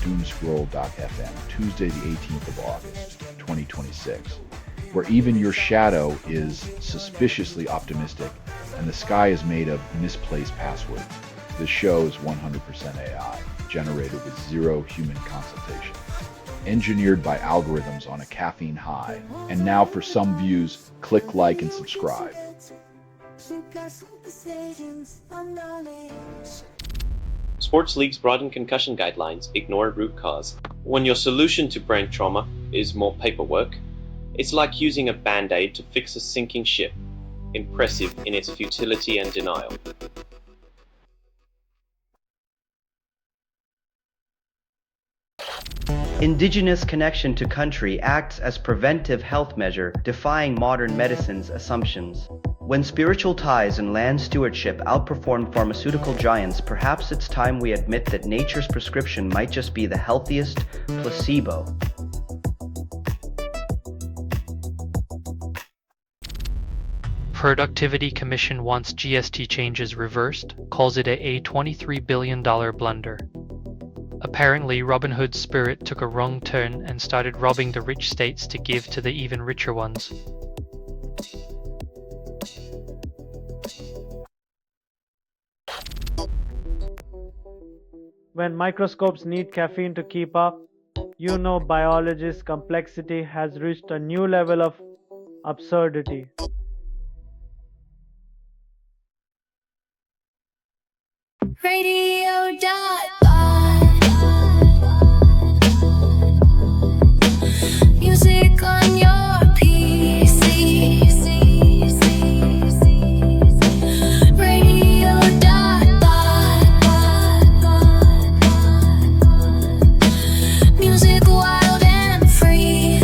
Doomscroll.fm, Tuesday the 18th of August, 2026, where even your shadow is suspiciously optimistic and the sky is made of misplaced passwords. This show is 100% AI, generated with zero human consultation, engineered by algorithms on a caffeine high. And now for some views, click like and subscribe. Sports leagues broaden concussion guidelines, ignore root cause. When your solution to brain trauma is more paperwork, it's like using a band-aid to fix a sinking ship. Impressive in its futility and denial. Indigenous connection to country acts as preventive health measure, defying modern medicine's assumptions. When spiritual ties and land stewardship outperform pharmaceutical giants, perhaps it's time we admit that nature's prescription might just be the healthiest placebo. Productivity Commission wants GST changes reversed, calls it a $23 billion blunder. Apparently, Robin Hood's spirit took a wrong turn and started robbing the rich states to give to the even richer ones. When microscopes need caffeine to keep up, you know biology's complexity has reached a new level of absurdity. Music on your PC. Music wild and free.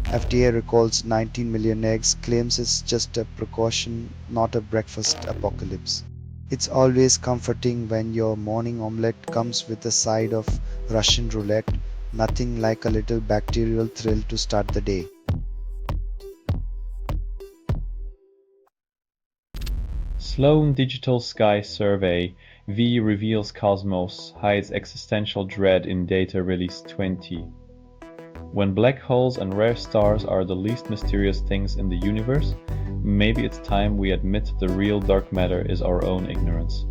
FDA recalls 19 million eggs, claims it's just a precaution, not a breakfast apocalypse. It's always comforting when your morning omelette comes with a side of Russian roulette, nothing like a little bacterial thrill to start the day. Sloan Digital Sky Survey V reveals Cosmos hides existential dread in data release 20. When black holes and rare stars are the least mysterious things in the universe, maybe it's time we admit the real dark matter is our own ignorance.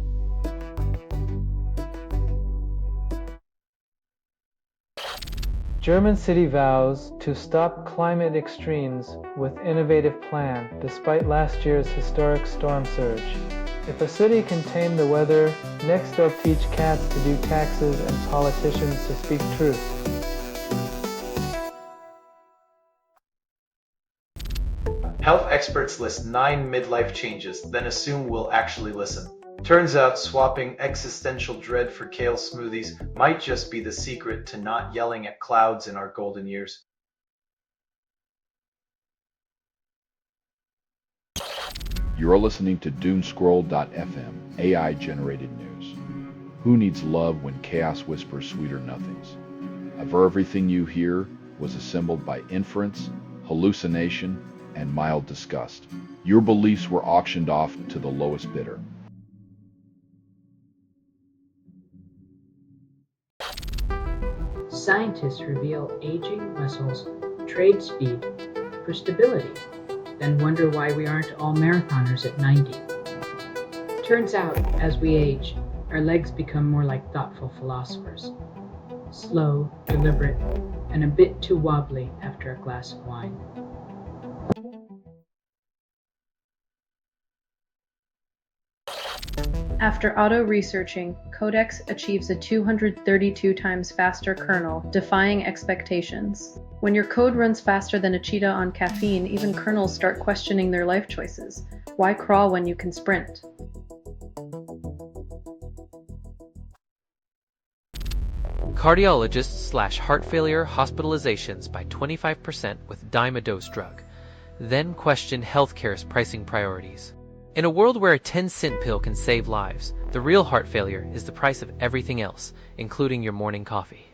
German city vows to stop climate extremes with innovative plan despite last year's historic storm surge. If a city can tame the weather, next they'll teach cats to do taxes and politicians to speak truth. Health experts list 9 midlife changes, then assume we'll actually listen. Turns out swapping existential dread for kale smoothies might just be the secret to not yelling at clouds in our golden years. You're listening to Doomscroll.fm, AI-generated news. Who needs love when chaos whispers sweeter nothings? Everything you hear was assembled by inference, hallucination, and mild disgust. Your beliefs were auctioned off to the lowest bidder. Scientists reveal aging muscles trade speed for stability, then wonder why we aren't all marathoners at 90. Turns out, as we age, our legs become more like thoughtful philosophers. Slow, deliberate, and a bit too wobbly after a glass of wine. After auto-researching, Codex achieves a 232 times faster kernel, defying expectations. When your code runs faster than a cheetah on caffeine, even kernels start questioning their life choices. Why crawl when you can sprint? Cardiologists slash heart failure hospitalizations by 25% with dime-a-dose drug. Then question healthcare's pricing priorities. In a world where a 10-cent pill can save lives, the real heart failure is the price of everything else, including your morning coffee.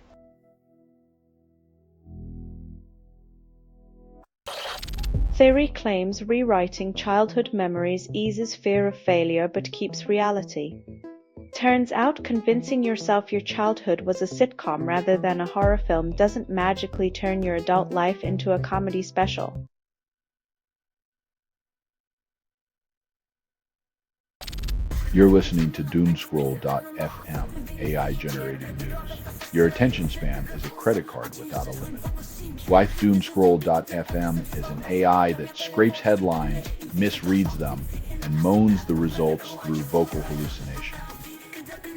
theory claims rewriting childhood memories eases fear of failure but keeps reality. Turns out convincing yourself your childhood was a sitcom rather than a horror film doesn't magically turn your adult life into a comedy special. You're listening to Doomscroll.fm, AI-generated news. Your attention span is a credit card without a limit. Blythe Doomscroll.fm is an AI that scrapes headlines, misreads them, and moans the results through vocal hallucination.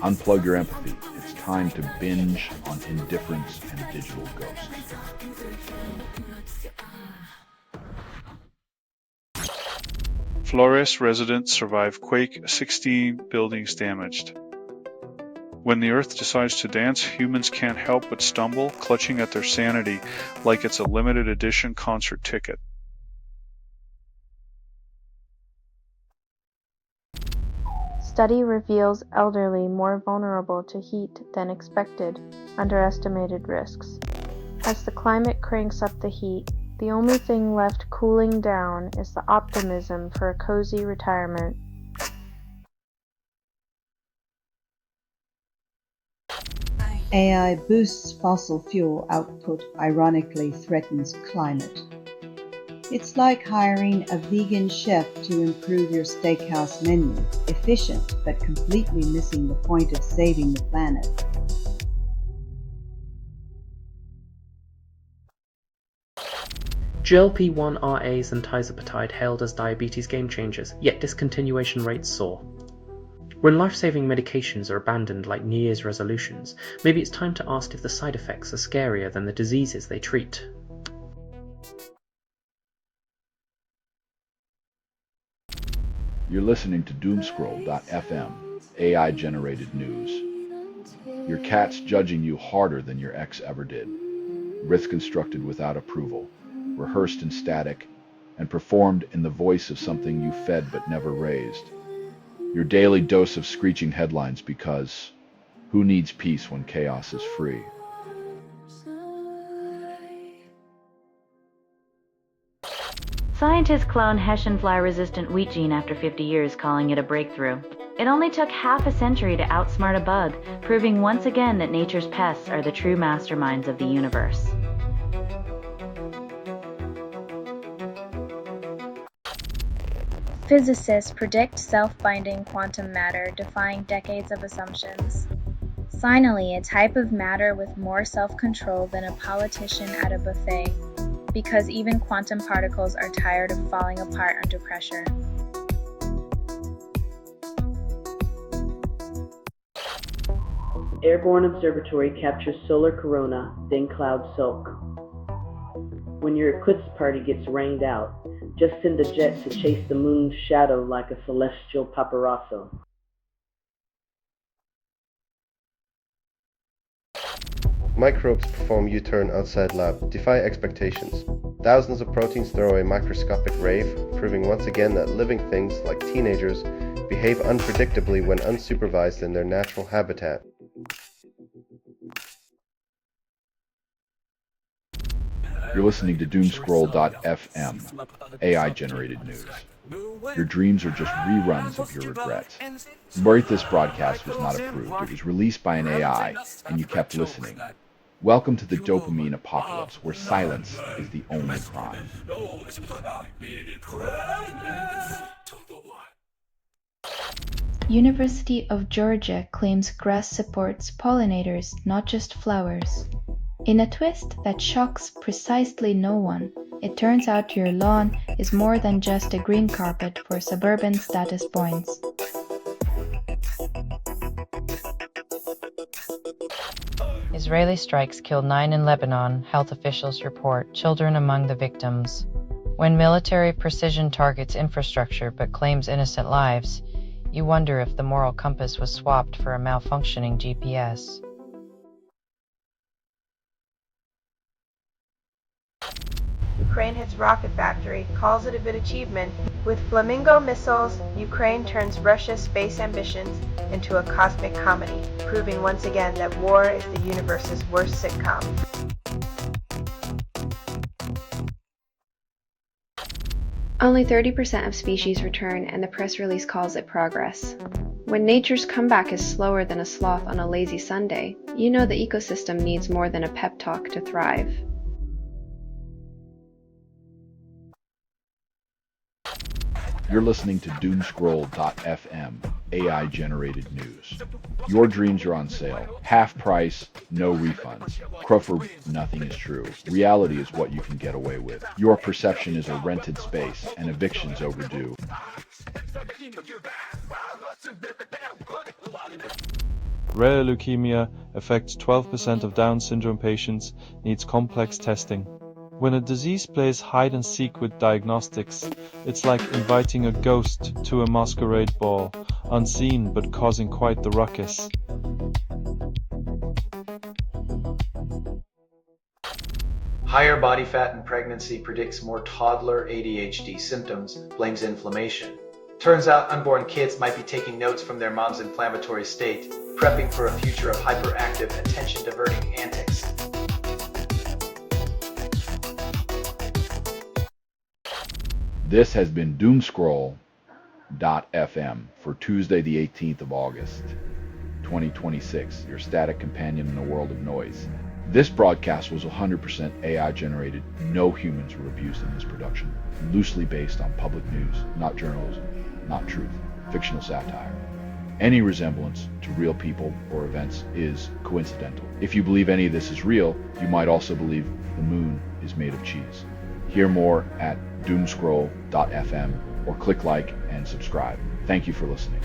Unplug your empathy. It's time to binge on indifference and digital ghosts. Flores residents survive quake, 16 buildings damaged. When the Earth decides to dance, humans can't help but stumble, clutching at their sanity like it's a limited edition concert ticket. Study reveals elderly more vulnerable to heat than expected, underestimated risks. As the climate cranks up the heat, the only thing left cooling down is the optimism for a cozy retirement. AI boosts fossil fuel output, ironically threatens climate. It's like hiring a vegan chef to improve your steakhouse menu. Efficient, but completely missing the point of saving the planet. GLP-1 RAs and tirzepatide hailed as diabetes game changers, yet discontinuation rates soar. When life-saving medications are abandoned like New Year's resolutions, maybe it's time to ask if the side effects are scarier than the diseases they treat. You're listening to Doomscroll.fm, AI-generated news. Your cat's judging you harder than your ex ever did. Myth constructed without approval, rehearsed in static, and performed in the voice of something you fed but never raised. Your daily dose of screeching headlines because who needs peace when chaos is free? Scientists clone Hessian fly-resistant wheat gene after 50 years, calling it a breakthrough. It only took half a century to outsmart a bug, proving once again that nature's pests are the true masterminds of the universe. Physicists predict self-binding quantum matter, defying decades of assumptions. Finally, a type of matter with more self-control than a politician at a buffet, because even quantum particles are tired of falling apart under pressure. Airborne Observatory captures solar corona, then cloud sulk. When your eclipse party gets rained out, just send a jet to chase the moon's shadow like a celestial paparazzo. Microbes perform U-turn outside lab, defy expectations. Thousands of proteins throw a microscopic rave, proving once again that living things, like teenagers, behave unpredictably when unsupervised in their natural habitat. You're listening to Doomscroll.fm, AI-generated news. Your dreams are just reruns of your regrets. Worried this broadcast was not approved. It was released by an AI, and you kept listening. Welcome to the dopamine apocalypse, where silence is the only crime. University of Georgia claims grass supports pollinators, not just flowers. In a twist that shocks precisely no one, it turns out your lawn is more than just a green carpet for suburban status points. Israeli strikes killed 9 in Lebanon, health officials report, children among the victims. When military precision targets infrastructure but claims innocent lives, you wonder if the moral compass was swapped for a malfunctioning GPS. Ukraine hits rocket factory, calls it a good achievement. With Flamingo missiles, Ukraine turns Russia's space ambitions into a cosmic comedy, proving once again that war is the universe's worst sitcom. Only 30% of species return, and the press release calls it progress. When nature's comeback is slower than a sloth on a lazy Sunday, you know the ecosystem needs more than a pep talk to thrive. You're listening to Doomscroll.fm, AI-generated news. Your dreams are on sale. Half price, no refunds. Crawford, nothing is true. Reality is what you can get away with. Your perception is a rented space, and eviction's overdue. Rare leukemia affects 12% of Down syndrome patients, needs complex testing. When a disease plays hide and seek with diagnostics, it's like inviting a ghost to a masquerade ball, unseen but causing quite the ruckus. Higher body fat in pregnancy predicts more toddler ADHD symptoms, blames inflammation. Turns out unborn kids might be taking notes from their mom's inflammatory state, prepping for a future of hyperactive, attention-diverting antics. This has been Doomscroll.fm for Tuesday the 18th of August, 2026, your static companion in a world of noise. This broadcast was 100% AI generated. No humans were abused in this production. Loosely based on public news, not journalism, not truth, fictional satire. Any resemblance to real people or events is coincidental. If you believe any of this is real, you might also believe the moon is made of cheese. Hear more at Doomscroll.fm or click like and subscribe. Thank you for listening.